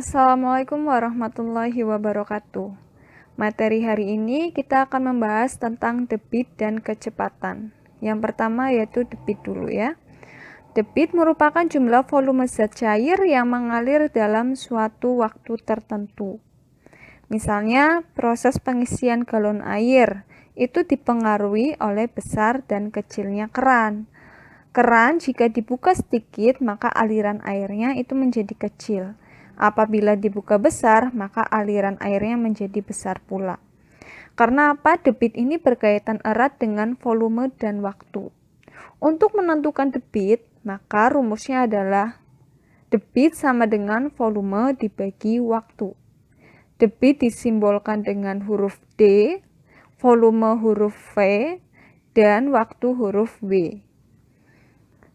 Assalamualaikum warahmatullahi wabarakatuh. Materi hari ini kita akan membahas tentang debit dan kecepatan. Yang pertama yaitu debit dulu ya. Debit merupakan jumlah volume zat cair yang mengalir dalam suatu waktu tertentu. Misalnya, proses pengisian galon air itu dipengaruhi oleh besar dan kecilnya keran. Keran jika dibuka sedikit, maka aliran airnya itu menjadi kecil. Apabila dibuka besar, maka aliran airnya menjadi besar pula. Karena apa? Debit ini berkaitan erat dengan volume dan waktu. Untuk menentukan debit, maka rumusnya adalah debit sama dengan volume dibagi waktu. Debit disimbolkan dengan huruf D, volume huruf V, dan waktu huruf W.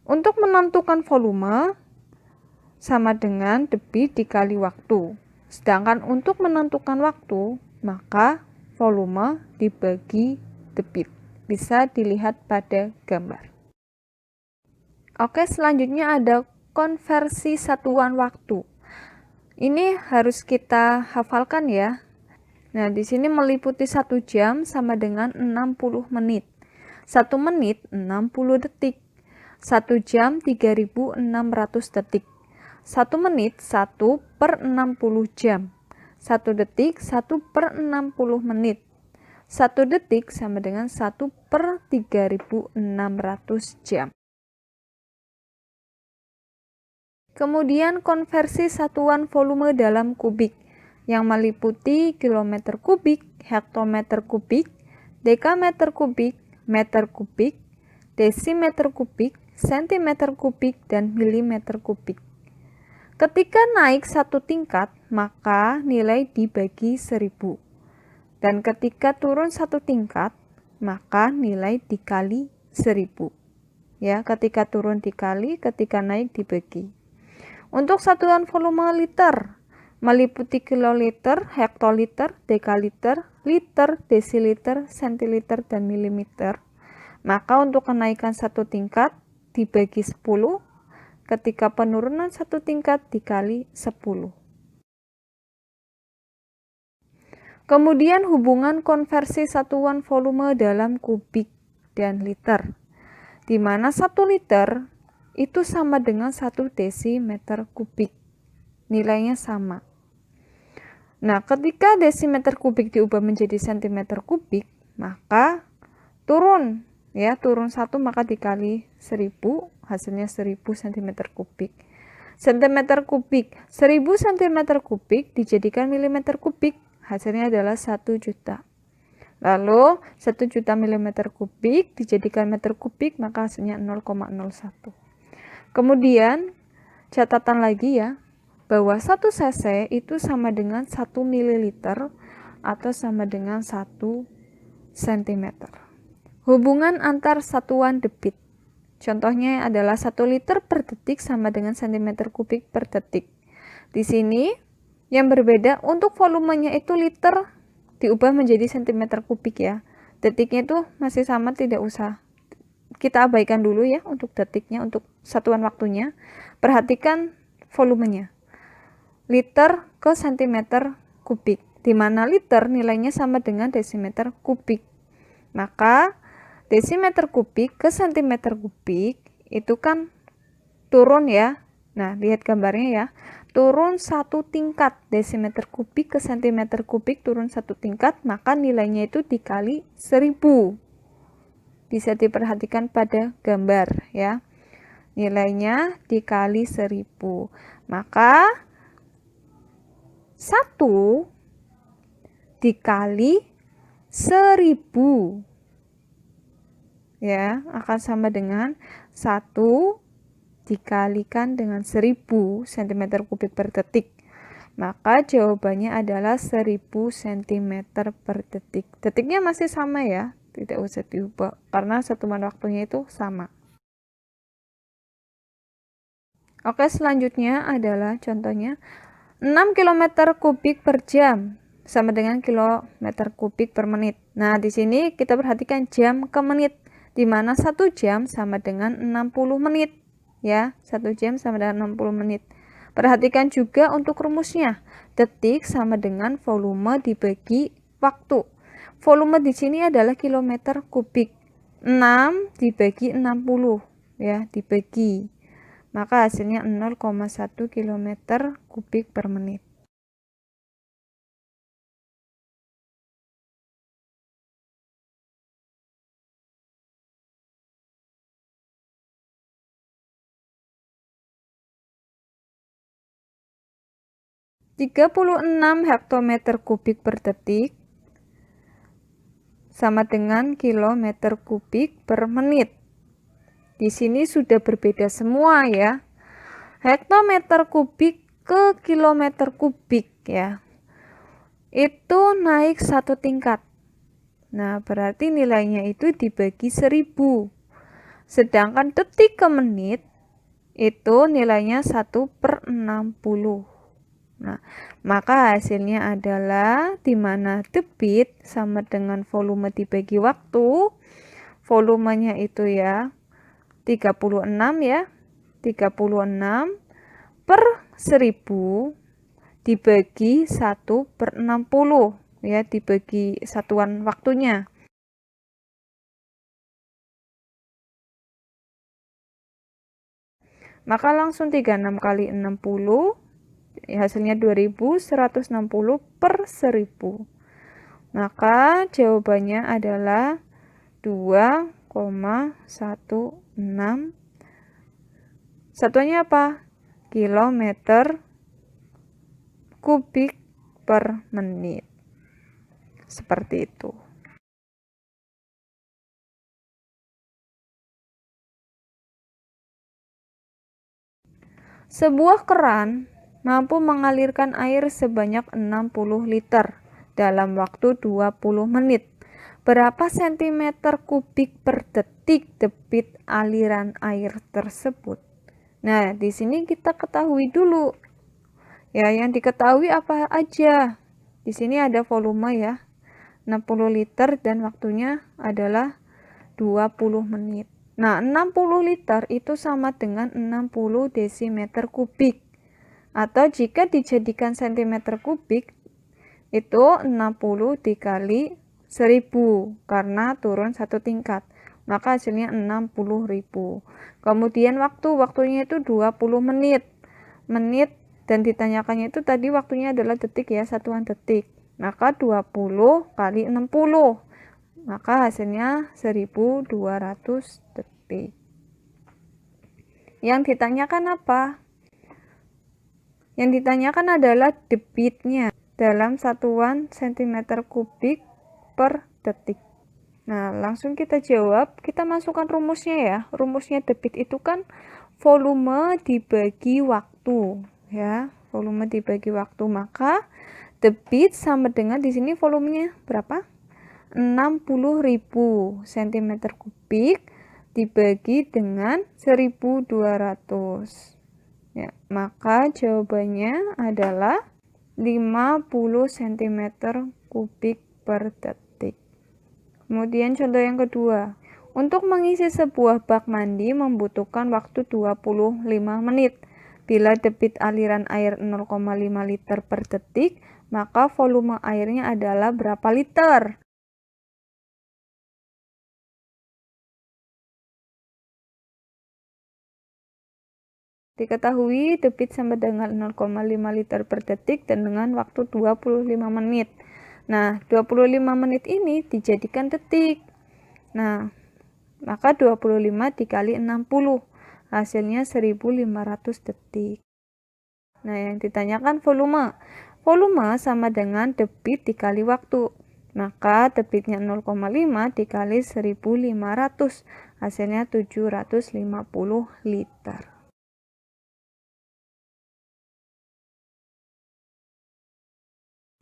Untuk menentukan volume, sama dengan debit dikali waktu. Sedangkan untuk menentukan waktu, maka volume dibagi debit. Bisa dilihat pada gambar. Oke, selanjutnya ada konversi satuan waktu. Ini harus kita hafalkan ya. Nah, di sini meliputi 1 jam sama dengan 60 menit. 1 menit 60 detik. 1 jam 3600 detik. 1 menit 1 per 60 jam. 1 detik 1 per 60 menit. 1 detik sama dengan 1 per 3600 jam. Kemudian konversi satuan volume dalam kubik yang meliputi kilometer kubik, hektometer kubik, dekameter kubik, meter kubik, desimeter kubik, sentimeter kubik, dan milimeter kubik. Ketika naik satu tingkat, maka nilai dibagi 1000. Dan ketika turun satu tingkat, maka nilai dikali 1000. Ya, ketika turun dikali, ketika naik dibagi. Untuk satuan volume liter, meliputi kiloliter, hektoliter, dekaliter, liter, desiliter, sentiliter, dan milimeter. Maka untuk kenaikan satu tingkat dibagi 10, ketika penurunan satu tingkat dikali 10. Kemudian hubungan konversi satuan volume dalam kubik dan liter, di mana 1 liter itu sama dengan 1 desimeter kubik. Nilainya sama. Nah, ketika desimeter kubik diubah menjadi sentimeter kubik, maka turun 1 maka dikali 1000, hasilnya 1000 cm kubik. Sentimeter kubik, 1000 cm kubik dijadikan milimeter kubik, hasilnya adalah 1 juta. Lalu 1 juta milimeter kubik dijadikan meter kubik, maka hasilnya 0,01. Kemudian catatan lagi ya, bahwa 1 cc itu sama dengan 1 ml atau sama dengan 1 cm. Hubungan antar satuan debit. Contohnya adalah 1 liter per detik sama dengan centimeter kubik per detik. Di sini yang berbeda untuk volumenya itu liter diubah menjadi centimeter kubik ya. Detiknya itu masih sama, tidak usah. Kita abaikan dulu ya untuk detiknya, untuk satuan waktunya. Perhatikan volumenya. Liter ke centimeter kubik. Di mana liter nilainya sama dengan desimeter kubik. Maka desimeter kubik ke centimeter kubik itu kan turun ya. Nah, lihat gambarnya ya. Turun 1 tingkat, desimeter kubik ke centimeter kubik turun 1 tingkat, maka nilainya itu dikali 1000. Bisa diperhatikan pada gambar ya. Nilainya dikali 1000. Maka 1 dikali 1000 ya akan sama dengan 1 dikalikan dengan 1000 cm kubik per detik. Maka jawabannya adalah 1000 cm per detik. Detiknya masih sama ya, tidak usah diubah karena satuan waktunya itu sama. Oke, selanjutnya adalah contohnya 6 km kubik per jam sama dengan kilometer kubik per menit. Nah, di sini kita perhatikan jam ke menit, di mana 1 jam sama dengan 60 menit ya. 1 jam sama dengan 60 menit. Perhatikan juga untuk rumusnya. Detik sama dengan volume dibagi waktu. Volume di sini adalah kilometer kubik. 6 dibagi 60 ya, dibagi. Maka hasilnya 0,1 kilometer kubik per menit. (36 hektometer kubik per detik sama dengan kilometer kubik per menit. Di sini sudah berbeda semua ya. Hektometer kubik ke kilometer kubik ya. Itu naik satu tingkat. Nah, berarti nilainya itu dibagi 1000. Sedangkan detik ke menit itu nilainya 1/60. Nah, maka hasilnya adalah di mana debit sama dengan volume dibagi waktu. Volumenya itu ya 36 ya. 36 per 1000 dibagi 1/60 ya, dibagi satuan waktunya. Maka langsung 36 kali 60 hasilnya 2160 per 1000. Maka jawabannya adalah 2,16. Satuannya apa? Kilometer kubik per menit. Seperti itu. Sebuah keran mampu mengalirkan air sebanyak 60 liter dalam waktu 20 menit. Berapa sentimeter kubik per detik debit aliran air tersebut? Nah, di sini kita ketahui dulu. Ya, yang diketahui apa aja? Di sini ada volume ya, 60 liter dan waktunya adalah 20 menit. Nah, 60 liter itu sama dengan 60 desimeter kubik. Atau jika dijadikan sentimeter kubik, itu 60 dikali 1000 karena turun satu tingkat. Maka hasilnya 60.000. Kemudian waktunya itu 20 menit. Menit dan ditanyakannya itu tadi waktunya adalah detik ya, satuan detik. Maka 20 kali 60. Maka hasilnya 1200 detik. Yang ditanyakan apa? Yang ditanyakan adalah debitnya dalam satuan cm kubik per detik. Nah, langsung kita jawab, kita masukkan rumusnya ya. Rumusnya debit itu kan volume dibagi waktu ya. Volume dibagi waktu, maka debit sama dengan di sini volumenya berapa? 60.000 cm kubik dibagi dengan 1200 ya, maka jawabannya adalah 50 cm kubik per detik. Kemudian contoh yang kedua, untuk mengisi sebuah bak mandi membutuhkan waktu 25 menit. Bila debit aliran air 0,5 liter per detik, maka volume airnya adalah berapa liter? Diketahui debit sama dengan 0,5 liter per detik dan dengan waktu 25 menit. Nah, 25 menit ini dijadikan detik. Nah, maka 25 dikali 60. Hasilnya 1500 detik. Nah, yang ditanyakan volume. Volume sama dengan debit dikali waktu. Maka debitnya 0,5 dikali 1500. Hasilnya 750 liter.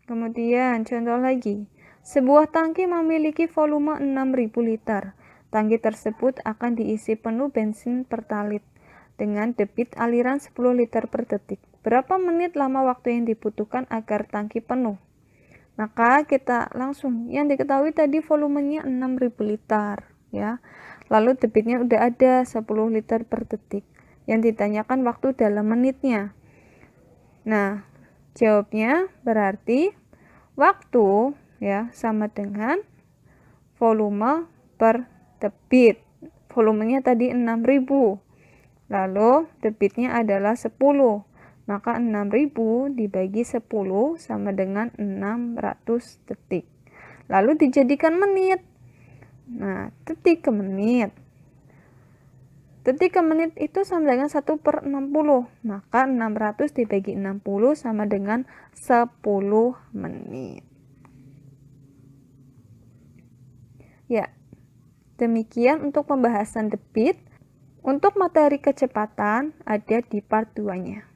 Kemudian contoh lagi, sebuah tangki memiliki volume 6000 liter. Tangki tersebut akan diisi penuh bensin pertalit dengan debit aliran 10 liter per detik. Berapa menit lama waktu yang dibutuhkan agar tangki penuh? Maka kita langsung, yang diketahui tadi volumenya 6000 liter ya. Lalu debitnya udah ada 10 liter per detik. Yang ditanyakan waktu dalam menitnya. Nah, jawabnya berarti waktu ya sama dengan volume per debit. Volumenya tadi 6.000. Lalu debitnya adalah 10. Maka 6.000 dibagi 10 sama dengan 600 detik. Lalu dijadikan menit. Nah, detik ke menit. Detik ke menit itu sama dengan 1/60. Maka 600 dibagi 60 sama dengan 10 menit. Ya, demikian untuk pembahasan debit. Untuk materi kecepatan ada di part 2-nya.